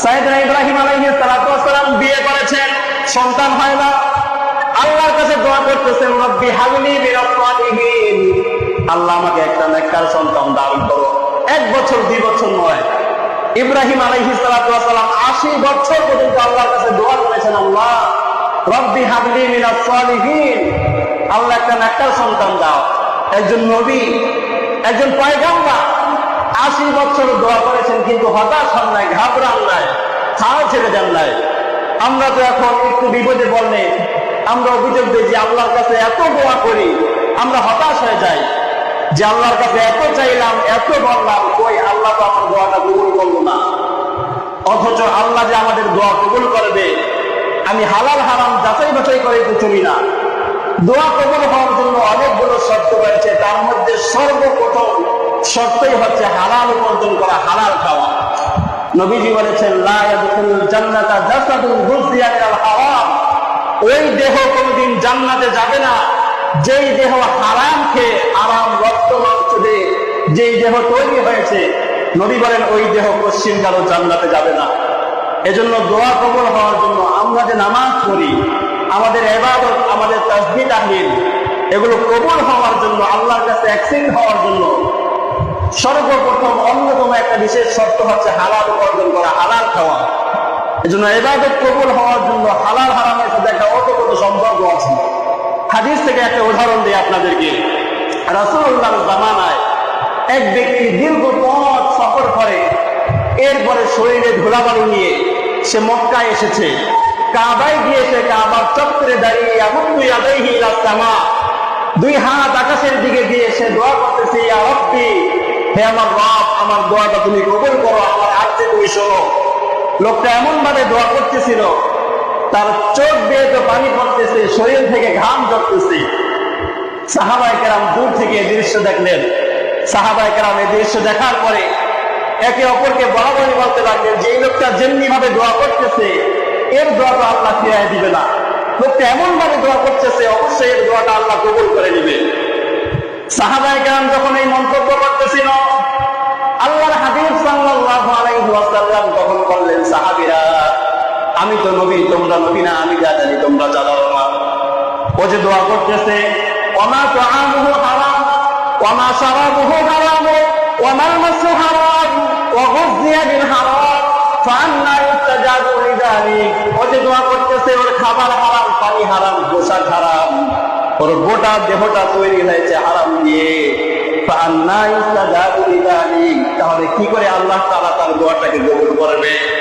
সাইয়েদনা ইব্রাহিম আলাইহিস সালাতু ওয়াস সালাম বিয়ে করেছেন, সন্তান হয় না। আল্লাহর কাছে দোয়া করতেছেন, রব্বি হাবলি মিনাস সালিহিন, আল্লাহ আমাকে একটা নেককার সন্তান দান করো। 1 বছর 2 বছর নয়, ইব্রাহিম আলাইহিস সালাতু ওয়াস সালাম 80 বছর পর্যন্ত আল্লাহর কাছে দোয়া করেছেন, আল্লাহ রব্বি হাবলি মিনাস সালিহিন, আল্লাহ একটা নেককার সন্তান দাও। একজন নবী, একজন পয়গম্বর 80 বছর দোয়া করেছেন, কিন্তু হতাশ হন নাই, ঘাবড়ান নাই, হাল ছেড়ে দেন নাই। আমরা তো এখন একটু বিপদে পড়লে আমরা অভিযোগ দিই যে আল্লাহর কাছে এত দোয়া করি, আমরা হতাশ হয়ে যাই যে আল্লাহর কাছে এত চাইলাম, এত বললাম, কই আল্লাহ তো আমার দোয়াটা কবুল করলো না। অথচ আল্লাহ যে আমাদের দোয়া কবুল করবে, আমি হালাল হারাম যাচাই বাছাই করে তো চলি না। দোয়া কবুল হওয়ার জন্য অনেকগুলো শর্ত রয়েছে, তার মধ্যে সর্বপ্রথম শর্তই হচ্ছে হালাল উপার্জন করা, হালাল খাওয়া। নবীজি বলেছেন, লা ইয়াদখুলুল জান্নাতা জাসাদুন গুযিয়া মিনাল হারাম, ওই দেহ কোনদিন জান্নাতে যাবে না যেই দেহ হারাম খেয়ে, হারাম রক্ত মাংস দিয়ে যেই দেহ তৈরি হয়েছে। নবী বলেন ওই দেহ পশ্চিমকালও জান্নাতে যাবে না। এজন্য দোয়া কবুল হওয়ার জন্য আমরা যে নামাজ পড়ি, আমাদের ইবাদত, আমাদের তাসবিহ তাহলিল, এগুলো কবুল হওয়ার জন্য, আল্লাহর কাছে অ্যাকসেপ্ট হওয়ার জন্য সর্বপ্রথম অন্যতম একটা বিশেষ শর্ত হচ্ছে হালাল উপার্জন করা, হালাল খাওয়া। এজন্য ইবাদত কবুল হওয়ার জন্য হালাল হারামের সাথে একটা ওতপ্রোত সম্পর্ক আছে। হাদিস থেকে একটা উদাহরণ দিই আপনাদেরকে। রাসূলুল্লাহর জামানায় এক ব্যক্তি দীর্ঘ পথ সফর করে, এরপরে শরীরে ধুলাবালু নিয়ে সে মক্কায় এসেছে। কাবায় গিয়েছে, কাবার চত্বরে দাঁড়িয়ে ইয়ামুদ্দু ইয়াদাইহি ইলাস সামা, 2 হাত আকাশের দিকে দিয়ে সে দোয়া করতেছে, ইয়া রব্বি, হে আমার রব, আমার দোয়াটা তুমি কবুল করো, আমার আর্তে তুমি শোনো। লোকটা এমন ভাবে দোয়া করতেছিল, তার চোখ দিয়ে তো পানি পড়তেছে, শরীর থেকে ঘাম ঝরতেছে। সাহাবায়ে কেরাম দূর থেকে এই দৃশ্য দেখলেন। সাহাবায়ে কেরাম এই দৃশ্য দেখার পরে একে অপরকে বরাবরই বলতে লাগলেন যে এই লোকটা যেমনি ভাবে দোয়া করতেছে, এর দোয়া তো আল্লাহ ফিরায় দিবে না। লোকটা এমন ভাবে দোয়া করতেছে, অবশ্যই এর দোয়াটা আল্লাহ কবুল করে নিবে। সাহাবায়ে কেরাম যখন এই মন্তব্য করতেছিল, আল্লাহর হাবিব সাল্লাল্লাহু আলাইহি ওয়াসাল্লাম তখন বললেন, সাহাবীরা, আমি তো নবী, তোমরা নবী না, আমি যা জানি তোমরা জানো না। ও যে দোয়া করতেছে, ওমা তুআমুহু হারাম ওমা শারাবুহু হারাম ওমা মাসু হারাম ওয়া গুযিয়া বিল হারাম ফাআন্না ইস্তাজাবু লিযালিক। ও যে দোয়া করতেছে, ওর খাবার হারাম, পানি হারাম, পোশাক হারাম, ওর গোটা দেহটা তৈরি হয়েছে হারাম দিয়ে। ফাআন্না ইস্তাজাবু লিযালিক, তাহলে কি করে আল্লাহ তাআলা তার দোয়াটাকে কবুল করবে?